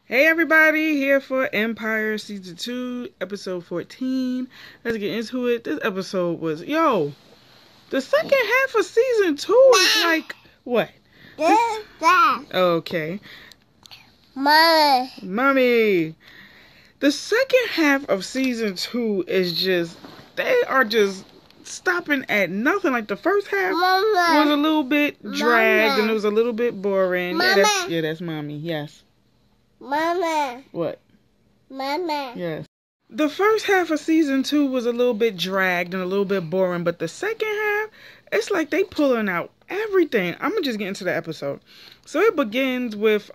Hey everybody, here for Empire Season 2, Episode 14. Let's get into it. This episode was, the second half of Season 2 is like, what? Okay. Mommy. The second half of Season 2 is just, they are just stopping at nothing. Like the first half was a little bit dragged and it was a little bit boring. That's Mommy, yes. Mama. What? Mama. Yes. The first half of Season 2 was a little bit dragged and a little bit boring, but the second half, it's like they pulling out everything. I'm gonna just get into the episode. So it begins with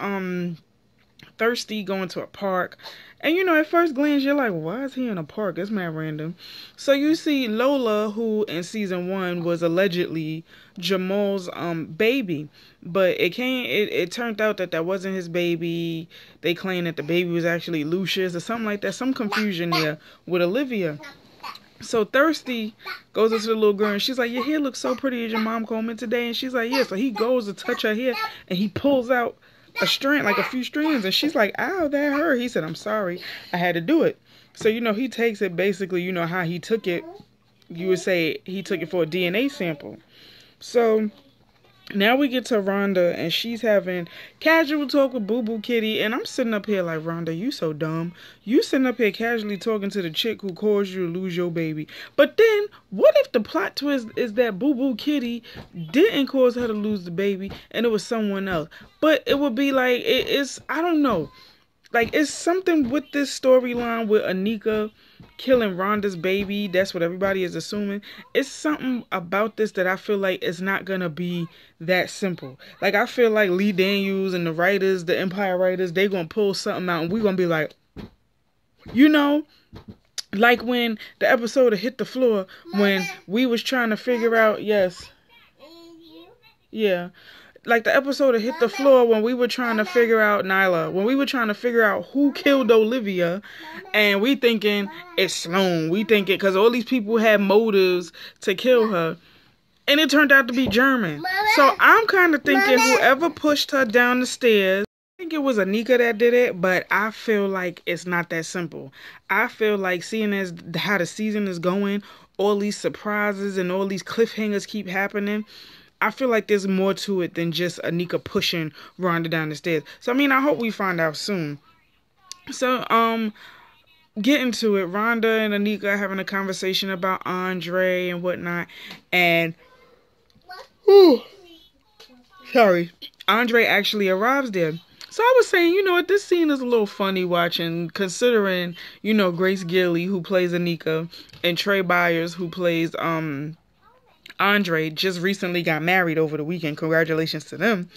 Thirsty going to a park. And at first glance, you're like, why is he in a park? It's mad random. So you see Lola, who in Season 1 was allegedly Jamal's baby. But it turned out that wasn't his baby. They claimed that the baby was actually Lucius or something like that. Some confusion there with Olivia. So Thirsty goes up to the little girl and she's like, your hair looks so pretty. Is your mom combing today? And she's like, yeah. So he goes to touch her hair and he pulls out a strand, like a few strands, and she's like, ow, that hurt. He said, I'm sorry, I had to do it. So he takes it basically, how he took it, you would say he took it for a DNA sample. So now we get to Rhonda and she's having casual talk with Boo Boo Kitty, and I'm sitting up here like, Rhonda, you so dumb. You sitting up here casually talking to the chick who caused you to lose your baby. But then what if the plot twist is that Boo Boo Kitty didn't cause her to lose the baby and it was someone else? But it would be like, it's I don't know. Like, it's something with this storyline with Anika killing Rhonda's baby. That's what everybody is assuming. It's something about this that I feel like it's not going to be that simple. Like, I feel like Lee Daniels and the writers, the Empire writers, they going to pull something out and we're going to be like, like when the episode of Hit the Floor, when we was trying to figure out, yes. Yeah. Like the episode of Hit the Floor when we were trying to figure out, Nyla, when we were trying to figure out who killed Olivia, and we thinking it's Sloan. We thinking, because all these people had motives to kill her, and it turned out to be German. So I'm kind of thinking whoever pushed her down the stairs, I think it was Anika that did it, but I feel like it's not that simple. I feel like seeing as how the season is going, all these surprises and all these cliffhangers keep happening, I feel like there's more to it than just Anika pushing Rhonda down the stairs. So, I hope we find out soon. So, getting to it, Rhonda and Anika are having a conversation about Andre and whatnot. And, Andre actually arrives there. So I was saying, this scene is a little funny watching, considering, Grace Gilly, who plays Anika, and Trey Byers, who plays, Andre, just recently got married over the weekend. Congratulations to them.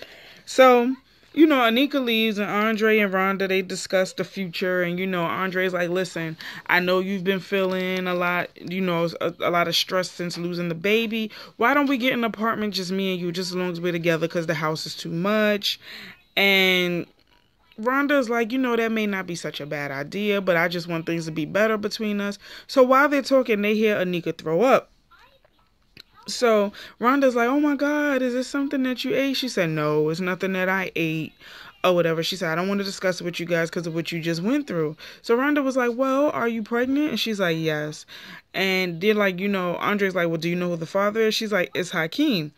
So, Anika leaves and Andre and Rhonda, they discuss the future. And, Andre's like, listen, I know you've been feeling a lot, a lot of stress since losing the baby. Why don't we get an apartment, just me and you, just as long as we're together, because the house is too much. And Rhonda's like, that may not be such a bad idea, but I just want things to be better between us. So while they're talking, they hear Anika throw up. So Rhonda's like, oh my God, is this something that you ate? She said, no, it's nothing that I ate or whatever. She said, I don't want to discuss it with you guys because of what you just went through. So Rhonda was like, well, are you pregnant? And she's like, yes. And they're like, Andre's like, well, do you know who the father is? She's like, it's Hakeem.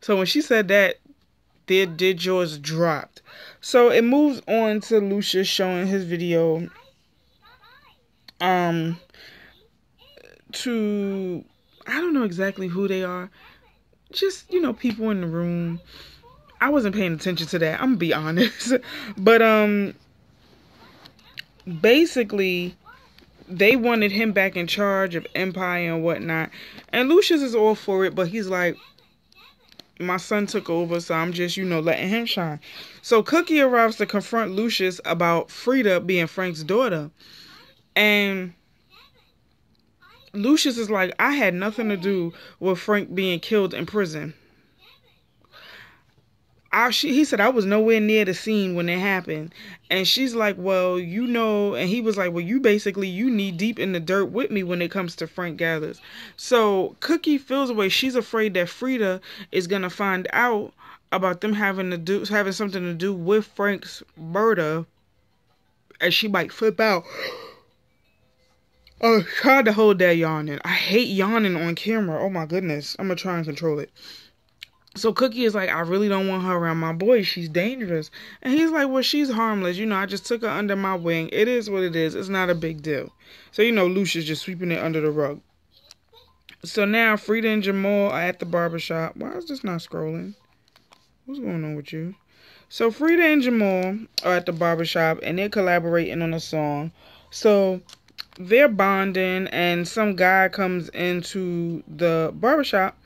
So when she said that, their jaws dropped. So it moves on to Lucius showing his video to, I don't know exactly who they are. Just, people in the room. I wasn't paying attention to that. I'm gonna be honest. But, basically, they wanted him back in charge of Empire and whatnot. And Lucius is all for it, but he's like, my son took over, so I'm just, letting him shine. So Cookie arrives to confront Lucius about Frida being Frank's daughter. And Lucius is like, I had nothing to do with Frank being killed in prison. He said, I was nowhere near the scene when it happened. And she's like, well, and he was like, well, you knee deep in the dirt with me when it comes to Frank Gathers. So Cookie feels away. She's afraid that Frida is going to find out about them having something to do with Frank's murder and she might flip out. Oh, tried to hold that yawning. I hate yawning on camera. Oh my goodness. I'm gonna try and control it. So Cookie is like, I really don't want her around my boy. She's dangerous. And he's like, well, she's harmless. I just took her under my wing. It is what it is. It's not a big deal. So, Lucius just sweeping it under the rug. So now Frida and Jamal are at the barbershop. Why is this not scrolling? What's going on with you? So Frida and Jamal are at the barbershop and they're collaborating on a song. So they're bonding and some guy comes into the barbershop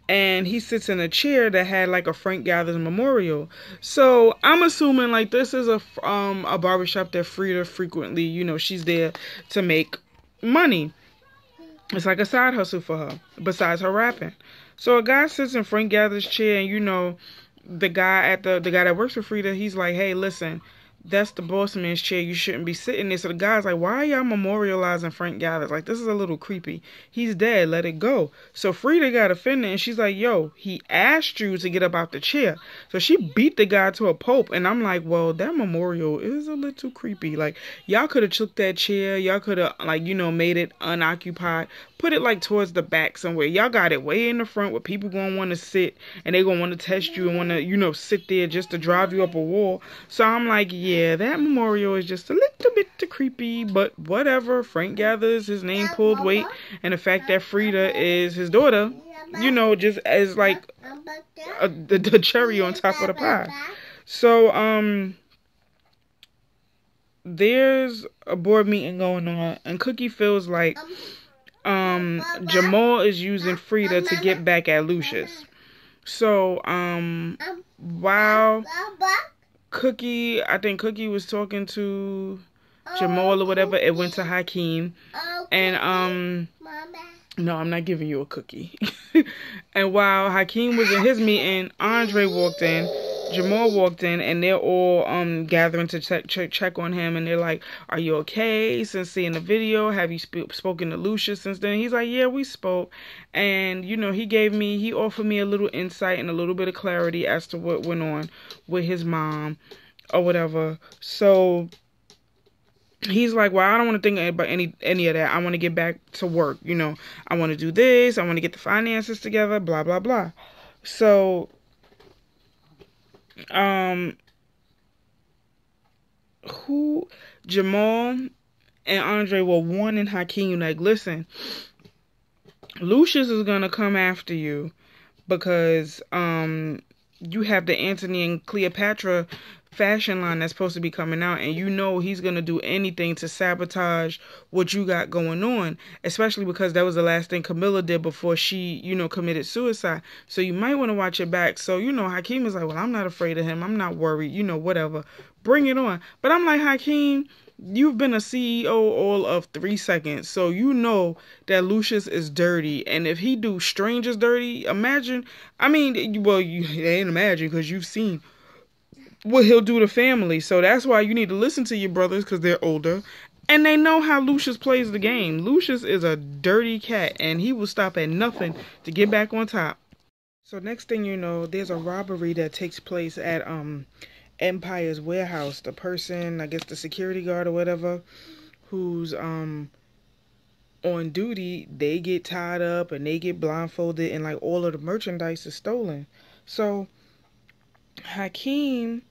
and he sits in a chair that had like a Frank Gathers memorial. So I'm assuming like this is a barbershop that Frida frequently, she's there to make money. It's like a side hustle for her besides her rapping. So a guy sits in Frank Gathers' chair and the guy that works for Frida, he's like, hey, listen, that's the boss man's chair. You shouldn't be sitting there. So the guy's like, why are y'all memorializing Frank Gathers? Like, this is a little creepy. He's dead. Let it go. So Frida got offended and she's like, yo, he asked you to get up out the chair. So she beat the guy to a pulp. And I'm like, well, that memorial is a little creepy. Like, y'all could have took that chair. Y'all could have, made it unoccupied. Put it, towards the back somewhere. Y'all got it way in the front where people going to want to sit. And they going to want to test you and want to, sit there just to drive you up a wall. So I'm like, yeah, that memorial is just a little bit too creepy, but whatever. Frank Gathers, his name pulled weight, and the fact that Frida is his daughter, just as the cherry on top of the pie. So there's a board meeting going on, and Cookie feels like Jamal is using Frida to get back at Lucius. So while I think Cookie was talking to Jamal or whatever, it went to Hakeem. And, no, I'm not giving you a cookie. And while Hakeem was in his meeting, Andre walked in, Jamal walked in, and they're all gathering to check on him. And they're like, are you okay since seeing the video? Have you spoken to Lucius since then? He's like, yeah, we spoke. And, he offered me a little insight and a little bit of clarity as to what went on with his mom or whatever. So he's like, well, I don't want to think about any of that. I want to get back to work. I want to do this. I want to get the finances together, blah, blah, blah. So, Jamal and Andre were warning Hakeem, like, listen, Lucius is going to come after you because, you have the Antony and Cleopatra fashion line that's supposed to be coming out, and he's going to do anything to sabotage what you got going on, especially because that was the last thing Camilla did before she, committed suicide. So you might want to watch your back. So, Hakeem is like, well, I'm not afraid of him. I'm not worried, whatever. Bring it on. But I'm like, Hakeem, you've been a CEO all of 3 seconds, so that Lucius is dirty, and if he do strangers dirty, imagine, you ain't imagine because you've seen what he'll do to family. So that's why you need to listen to your brothers because they're older and they know how Lucius plays the game. Lucius is a dirty cat and he will stop at nothing to get back on top. So next thing you know, there's a robbery that takes place at Empire's warehouse. The person, I guess the security guard or whatever, who's on duty, they get tied up and they get blindfolded and all of the merchandise is stolen. So Hakeem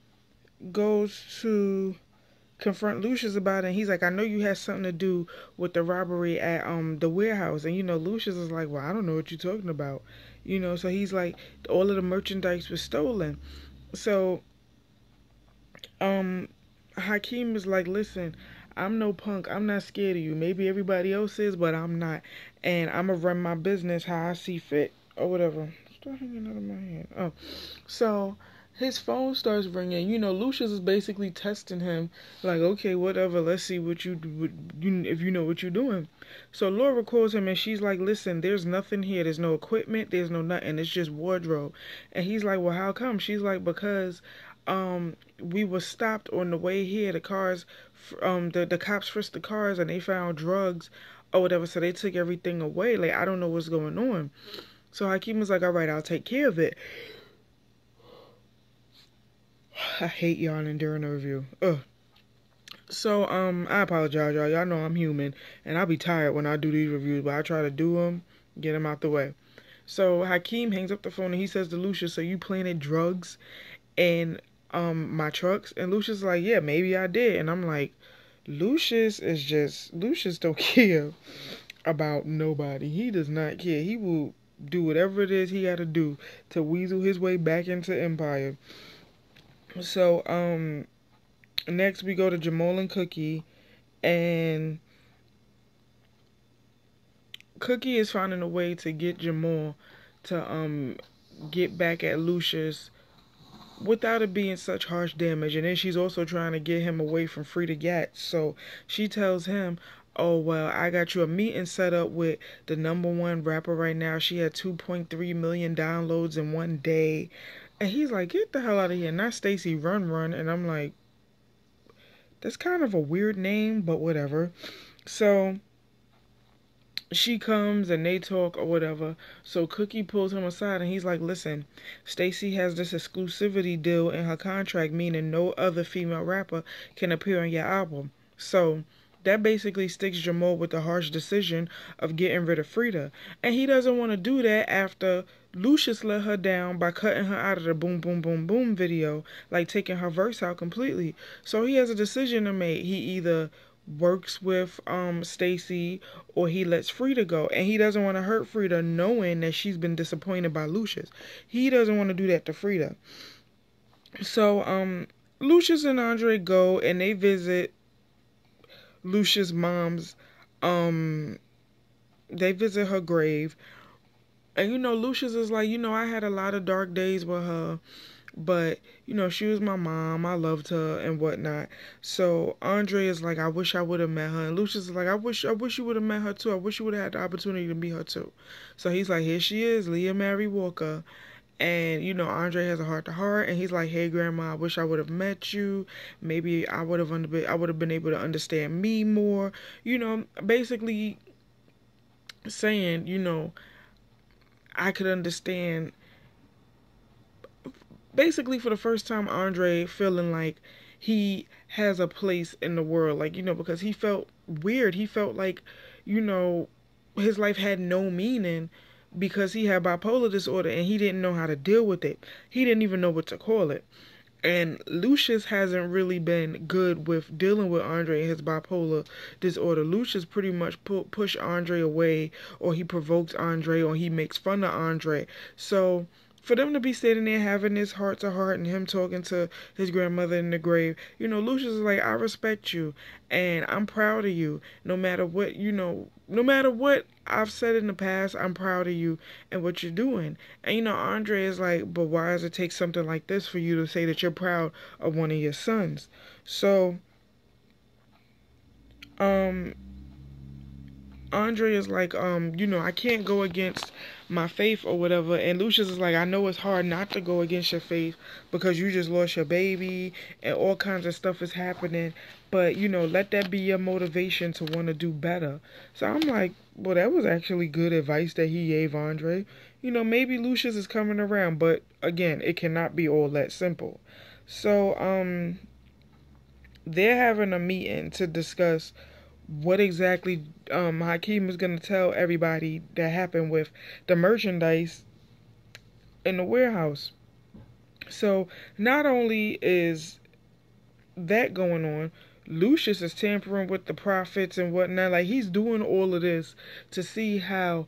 goes to confront Lucius about it, and he's like, I know you had something to do with the robbery at the warehouse. And Lucius is like, well, I don't know what you're talking about. So he's like, all of the merchandise was stolen. So Hakeem is like, listen, I'm no punk. I'm not scared of you. Maybe everybody else is, but I'm not. And I'm gonna run my business how I see fit or whatever. Still hanging out of my hand. Oh, so his phone starts ringing. Lucius is basically testing him. Like, okay, whatever. Let's see what you do, if you know what you're doing. So Laura calls him and she's like, listen, there's nothing here. There's no equipment. There's no nothing. It's just wardrobe. And he's like, well, how come? She's like, because we were stopped on the way here. The cars, the cops frisked the cars and they found drugs or whatever. So they took everything away. Like, I don't know what's going on. So Hakeem was like, all right, I'll take care of it. I hate yawning during a review. Ugh. So, I apologize, y'all. Y'all know I'm human, and I'll be tired when I do these reviews, but I try to do them, get them out the way. So, Hakeem hangs up the phone and he says to Lucius, so you planted drugs in, my trucks? And Lucius is like, yeah, maybe I did. And I'm like, Lucius don't care about nobody. He does not care. He will do whatever it is he got to do to weasel his way back into Empire. So, next we go to Jamal and Cookie, and Cookie is finding a way to get Jamal to get back at Lucius without it being such harsh damage. And then she's also trying to get him away from Frida Gatz. So she tells him, oh, well, I got you a meeting set up with the #1 rapper right now. She had 2.3 million downloads in one day. And he's like, get the hell out of here. Not Stacy Run Run. And I'm like, that's kind of a weird name, but whatever. So she comes and they talk or whatever. So Cookie pulls him aside and he's like, listen, Stacy has this exclusivity deal in her contract, meaning no other female rapper can appear on your album. So that basically sticks Jamal with the harsh decision of getting rid of Frida. And he doesn't want to do that after Lucius let her down by cutting her out of the Boom Boom Boom Boom video, like taking her verse out completely. So he has a decision to make. He either works with Stacy or he lets Frida go. And he doesn't want to hurt Frida knowing that she's been disappointed by Lucius. He doesn't want to do that to Frida. So Lucius and Andre go and they visit Lucius' mom's they visit her grave. And Lucius is like, I had a lot of dark days with her, but she was my mom. I loved her and whatnot. So Andre is like, I wish I would have met her. And Lucius is like, I wish you would have met her too. I wish you would have had the opportunity to meet her too. So he's like, here she is, Leah Mary Walker. And Andre has a heart to heart, and he's like, hey grandma, I wish I would have met you. Maybe I would have been able to understand me more. Basically saying, I could understand. Basically, for the first time, Andre feeling like he has a place in the world, like, because he felt weird. He felt like, his life had no meaning because he had bipolar disorder and he didn't know how to deal with it. He didn't even know what to call it. And Lucius hasn't really been good with dealing with Andre and his bipolar disorder. Lucius pretty much push Andre away, or he provokes Andre, or he makes fun of Andre. So for them to be sitting there having this heart to heart and him talking to his grandmother in the grave, Lucius is like, I respect you and I'm proud of you. No matter what, no matter what I've said in the past, I'm proud of you and what you're doing. And Andre is like, but why does it take something like this for you to say that you're proud of one of your sons? So, Andre is like, I can't go against my faith or whatever. And Lucius is like, I know it's hard not to go against your faith because you just lost your baby and all kinds of stuff is happening. But, let that be your motivation to want to do better. So I'm like, well, that was actually good advice that he gave Andre. Maybe Lucius is coming around, but again, it cannot be all that simple. So, they're having a meeting to discuss what exactly Hakeem is going to tell everybody that happened with the merchandise in the warehouse. So not only is that going on, Lucius is tampering with the profits and whatnot. Like, he's doing all of this to see how,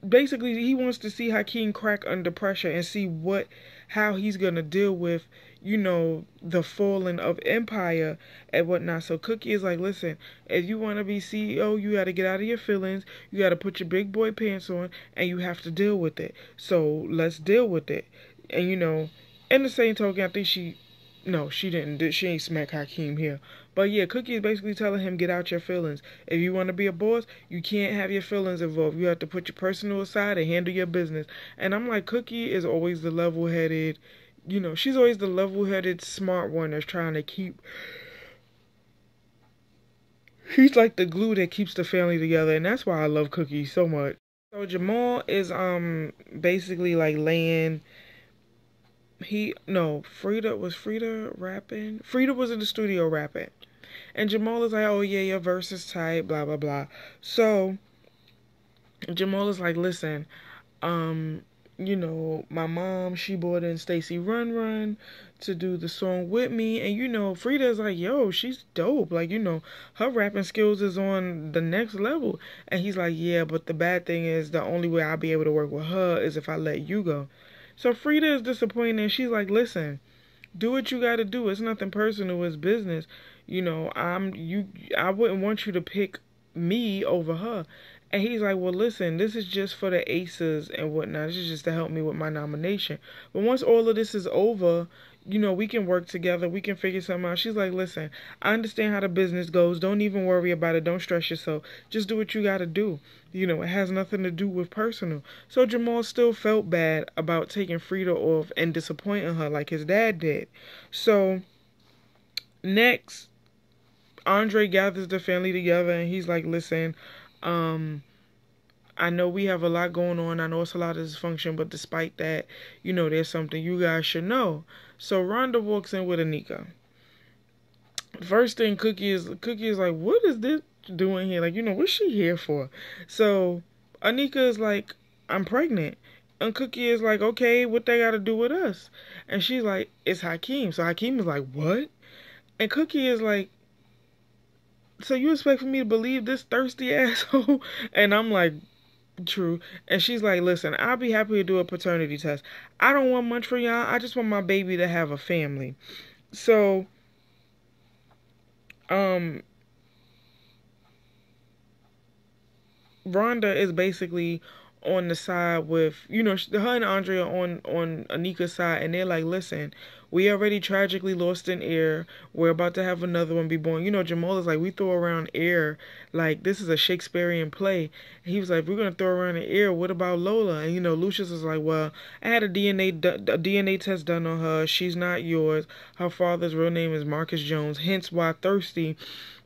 basically, he wants to see Hakeem crack under pressure and see how he's going to deal with, the falling of Empire and whatnot. So Cookie is like, listen, if you want to be CEO, you got to get out of your feelings. You got to put your big boy pants on and you have to deal with it. So let's deal with it. And, in the same token, I think she didn't. She ain't smack Hakeem here. But yeah, Cookie is basically telling him, get out your feelings. If you want to be a boss, you can't have your feelings involved. You have to put your personal aside and handle your business. And I'm like, Cookie is always the level-headed, she's always the level-headed, smart one that's trying to keep... She's like the glue that keeps the family together, and that's why I love Cookie so much. So Jamal is basically like laying... Frida rapping? Frida was in the studio rapping. And Jamal is like, oh yeah, your verse is tight, blah blah blah. So Jamal is like, listen, um, my mom, she brought in Stacy Run Run to do the song with me. And, Frida's like, yo, she's dope. Like, her rapping skills is on the next level. And he's like, yeah, but the bad thing is the only way I'll be able to work with her is if I let you go. So Frida is disappointed. And she's like, listen, do what you got to do. It's nothing personal. It's business. I wouldn't want you to pick me over her. And he's like, well, listen, this is just for the aces and whatnot. This is just to help me with my nomination. But once all of this is over, we can work together. We can figure something out. She's like, listen, I understand how the business goes. Don't even worry about it. Don't stress yourself. Just do what you got to do. It has nothing to do with personal. So Jamal still felt bad about taking Frida off and disappointing her like his dad did. So next, Andre gathers the family together and he's like, listen, I know we have a lot going on. I know it's a lot of dysfunction, but despite that, there's something you guys should know. So Rhonda walks in with Anika. First thing Cookie is like, what is this doing here? Like, what's she here for? So Anika is like, I'm pregnant. And Cookie is like, okay, what they got to do with us? And she's like, it's Hakeem. So Hakeem is like, what? And Cookie is like, so you expect for me to believe this thirsty asshole? And I'm like, true. And she's like, listen, I'll be happy to do a paternity test. I don't want much for y'all. I just want my baby to have a family. So, Rhonda is basically on the side with, her and Andre are on Anika's side, and they're like, listen, we already tragically lost an heir. We're about to have another one be born. Jamal is like, we throw around heir like this is a Shakespearean play. And he was like, we're going to throw around an heir. What about Lola? And, Lucius is like, well, I had a DNA test done on her. She's not yours. Her father's real name is Marcus Jones, hence why Thirsty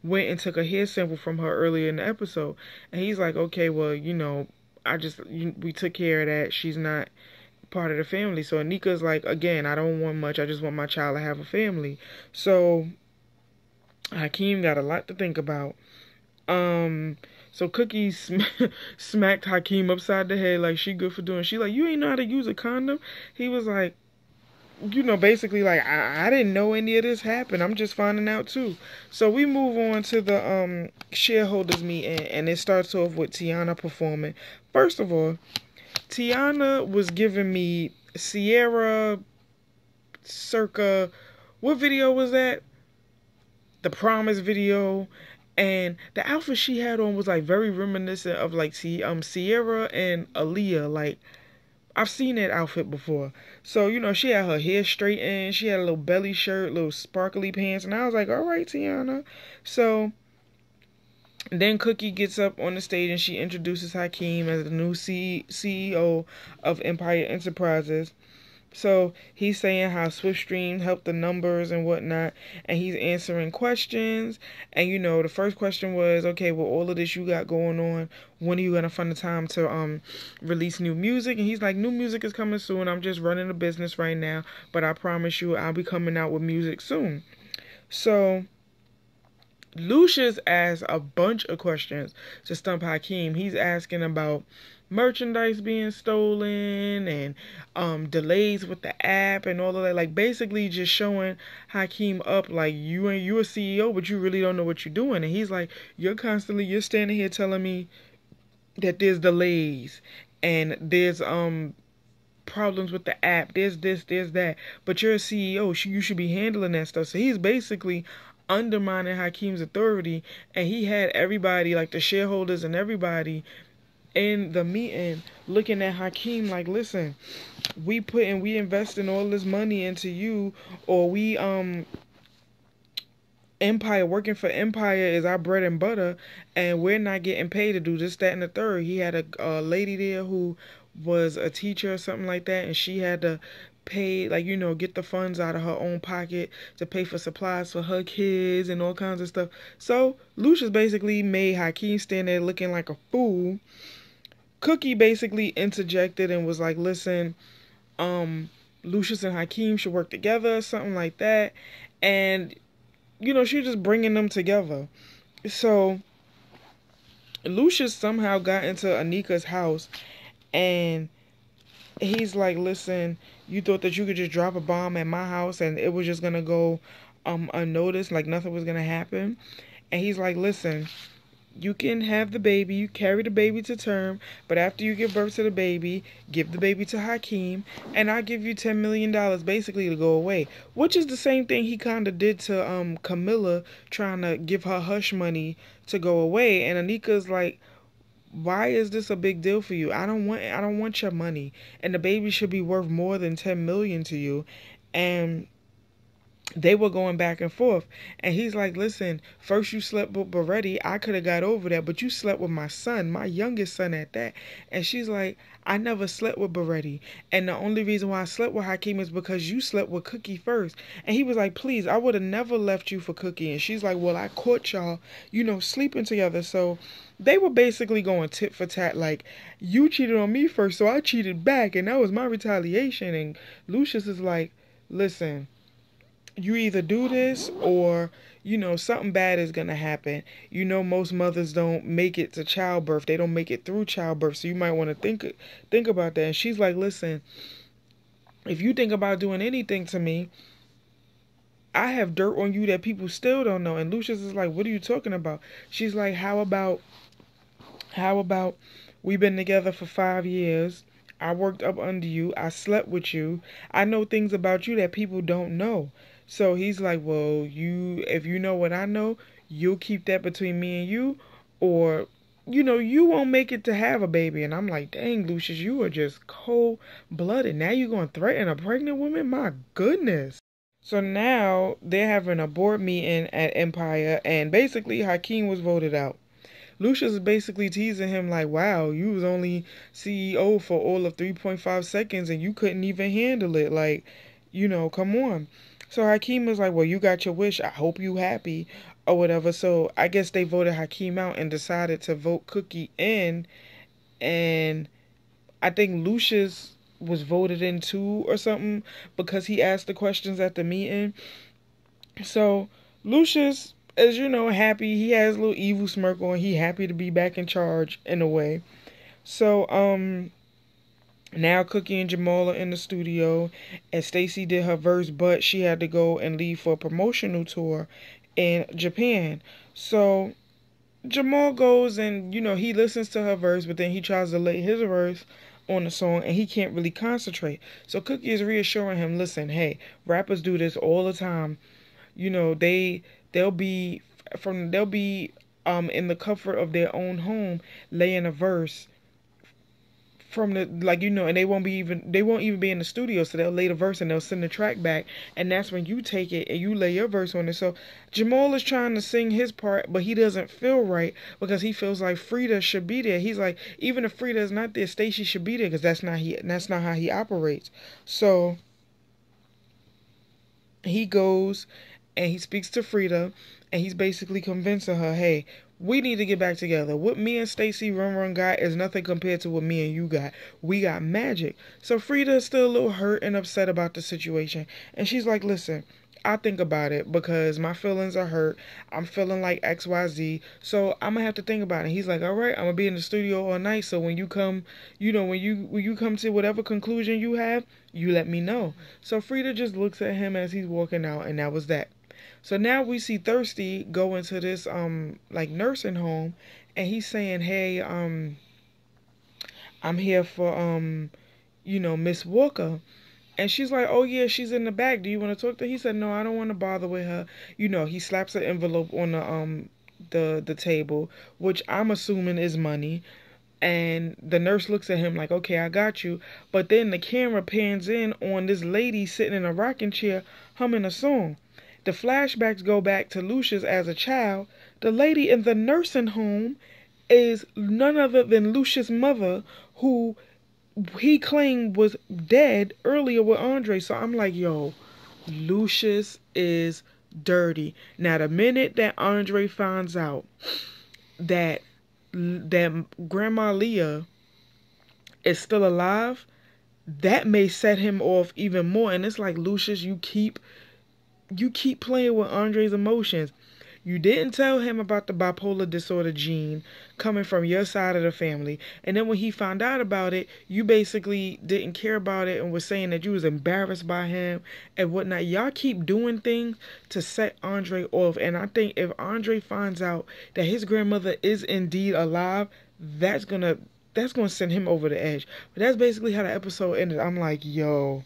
went and took a hair sample from her earlier in the episode. And he's like, okay, well, we took care of that. She's not part of the family. So Anika's like, again, I don't want much. I just want my child to have a family. So Hakeem got a lot to think about. So Cookie smacked Hakeem upside the head like she good for doing. She like, you ain't know how to use a condom? He was like, basically like, I didn't know any of this happened. I'm just finding out too. So we move on to the shareholders meeting, and it starts off with Tiana performing. First of all, Tiana was giving me Sierra circa, what video was that? The Promise video. And the outfit she had on was like very reminiscent of like Sierra and Aaliyah. Like, I've seen that outfit before. So, she had her hair straightened. She had a little belly shirt, little sparkly pants. And I was like, all right, Tiana. So then Cookie gets up on the stage and she introduces Hakeem as the new CEO of Empire Enterprises. So he's saying how SwiftStream helped the numbers and whatnot, and he's answering questions. And the first question was, okay, well, all of this you got going on, when are you gonna find the time to release new music? And he's like, new music is coming soon. I'm just running a business right now, but I promise you I'll be coming out with music soon. So Lucius asks a bunch of questions to stump Hakeem. He's asking about merchandise being stolen and delays with the app and all of that. Like, basically just showing Hakeem up like, you a CEO, but you really don't know what you're doing. And he's like, you're standing here telling me that there's delays and there's problems with the app, there's this, there's that, but you're a CEO, you should be handling that stuff. So he's basically undermining Hakeem's authority, and he had everybody, like the shareholders and everybody in the meeting, looking at Hakeem like, listen, we investing all this money into you, or we Empire, working for Empire is our bread and butter, and we're not getting paid to do this, that, and the third. He had a lady there who was a teacher or something like that, and she had to pay, like, get the funds out of her own pocket to pay for supplies for her kids and all kinds of stuff. So Lucius basically made Hakeem stand there looking like a fool. Cookie basically interjected and was like, listen, Lucius and Hakeem should work together, something like that. And she was just bringing them together. So Lucius somehow got into Anika's house, and he's like, listen, you thought that you could just drop a bomb at my house and it was just gonna go unnoticed, like nothing was gonna happen. And he's like, listen, you can have the baby, you carry the baby to term, but after you give birth to the baby, give the baby to Hakeem, and I'll give you $10 million basically to go away. Which is the same thing he kinda did to Camilla, trying to give her hush money to go away. And Anika's like, why is this a big deal for you? I don't want your money. And the baby should be worth more than 10 million to you. And they were going back and forth. And he's like, listen, first you slept with Beretti. I could have got over that, but you slept with my son, my youngest son at that. And she's like, I never slept with Beretti. And the only reason why I slept with Hakeem is because you slept with Cookie first. And he was like, please, I would have never left you for Cookie. And she's like, well, I caught y'all, sleeping together. So they were basically going tit for tat, like, you cheated on me first, so I cheated back, and that was my retaliation. And Lucius is like, listen, you either do this or something bad is gonna happen. Most mothers don't make it to childbirth, they don't make it through childbirth, so you might want to think about that. And she's like, listen, if you think about doing anything to me, I have dirt on you that people still don't know. And Lucius is like, what are you talking about? She's like, how about we've been together for 5 years, I worked up under you, I slept with you, I know things about you that people don't know. So he's like, well, if you know what I know, you'll keep that between me and you, or, you won't make it to have a baby. And I'm like, dang, Lucius, you are just cold-blooded. Now you're going to threaten a pregnant woman? My goodness. So now they're having a board meeting at Empire, and basically Hakeem was voted out. Lucius is basically teasing him like, wow, you was only CEO for all of 3.5 seconds and you couldn't even handle it. Like, come on. So Hakeem is like, well, you got your wish. I hope you happy or whatever. So I guess they voted Hakeem out and decided to vote Cookie in. And I think Lucius was voted in too or something because he asked the questions at the meeting. So Lucius, as happy. He has a little evil smirk on. He happy to be back in charge in a way. So now Cookie and Jamal are in the studio, and Stacy did her verse, but she had to go and leave for a promotional tour in Japan. So Jamal goes and he listens to her verse, but then he tries to lay his verse on the song and he can't really concentrate. So Cookie is reassuring him, listen, hey, rappers do this all the time. They'll be in the comfort of their own home laying a verse from the and they won't even be in the studio, so they'll lay the verse and they'll send the track back, and that's when you take it and you lay your verse on it. So Jamal is trying to sing his part, but he doesn't feel right because he feels like Frida should be there. He's like, even if Frida is not there, Stacy should be there because that's not how he operates. So he goes and he speaks to Frida, and he's basically convincing her, hey, we need to get back together. What me and Stacy Run got is nothing compared to what me and you got. We got magic. So Frida is still a little hurt and upset about the situation. And she's like, listen, I think about it because my feelings are hurt. I'm feeling like XYZ. So I'm going to have to think about it. He's like, all right, I'm going to be in the studio all night. So when you come, when you come to whatever conclusion you have, you let me know. So Frida just looks at him as he's walking out, and that was that. So now we see Thirsty go into this nursing home, and he's saying, hey, I'm here for Miss Walker. And she's like, oh yeah, she's in the back. Do you want to talk to her? He said, no, I don't want to bother with her. He slaps an envelope on the table, which I'm assuming is money. And the nurse looks at him like, okay, I got you. But then the camera pans in on this lady sitting in a rocking chair humming a song. The flashbacks go back to Lucius as a child. The lady in the nursing home is none other than Lucius' mother, who he claimed was dead earlier with Andre. So I'm like, yo, Lucius is dirty. Now, the minute that Andre finds out that Grandma Leah is still alive, that may set him off even more. And it's like, Lucius, you keep you keep playing with Andre's emotions. You didn't tell him about the bipolar disorder gene coming from your side of the family. And then when he found out about it, you basically didn't care about it and was saying that you was embarrassed by him and whatnot. Y'all keep doing things to set Andre off. And I think if Andre finds out that his grandmother is indeed alive, that's gonna send him over the edge. But that's basically how the episode ended. I'm like, yo,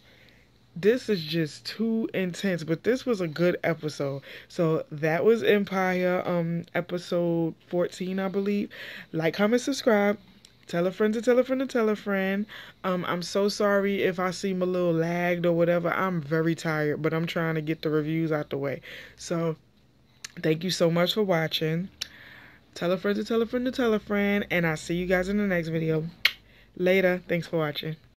this is just too intense, but this was a good episode. So that was Empire, episode 14, I believe. Like, comment, subscribe. Tell a friend to tell a friend to tell a friend. I'm so sorry if I seem a little lagged or whatever. I'm very tired, but I'm trying to get the reviews out the way. So thank you so much for watching. Tell a friend to tell a friend to tell a friend, and I'll see you guys in the next video. Later. Thanks for watching.